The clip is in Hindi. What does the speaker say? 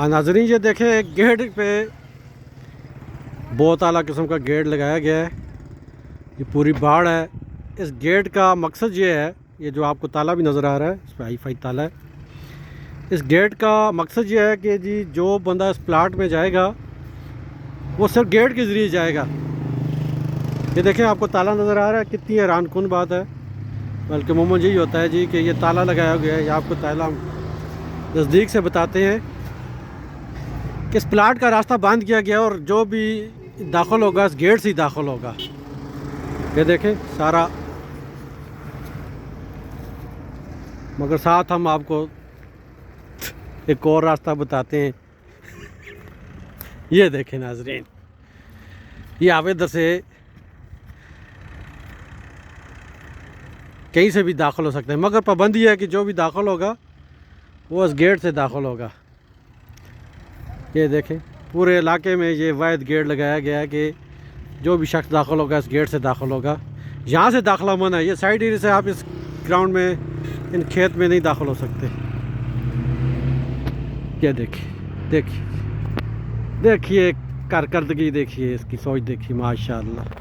नाजरीन ये देखें, एक गेट पे बहुत आला किस्म का गेट लगाया गया है। ये पूरी बाड़ है। इस गेट का मकसद ये है, ये जो आपको ताला भी नज़र आ रहा है, इस पर हाई ताला है। इस गेट का मकसद ये है कि जी जो बंदा इस प्लाट में जाएगा वो सिर्फ गेट के ज़रिए जाएगा। ये देखें, आपको ताला नज़र आ रहा है। कितनी हैरान कुन बात है। बल्कि मामून यही होता है जी कि ये ताला लगाया गया है। ये आपको ताला नज़दीक से बताते हैं कि इस प्लाट का रास्ता बंद किया गया और जो भी दाखिल होगा इस गेट से ही दाखिल होगा। ये देखें सारा, मगर साथ हम आपको एक और रास्ता बताते हैं। ये देखें नाजरीन, ये आप इधर से कहीं से भी दाखिल हो सकते हैं, मगर पाबंदी है कि जो भी दाखिल होगा वो इस गेट से दाखिल होगा। ये देखें, पूरे इलाके में ये वाहिद गेट लगाया गया है कि जो भी शख्स दाखिल होगा इस गेट से दाखिल होगा। यहाँ से दाखिला मना है। ये साइड एरिया से आप इस ग्राउंड में, इन खेत में नहीं दाखिल हो सकते। ये देखिए देखिए देखिए कारकर्दगी देखिए, इसकी सोच देखिए, माशाल्लाह।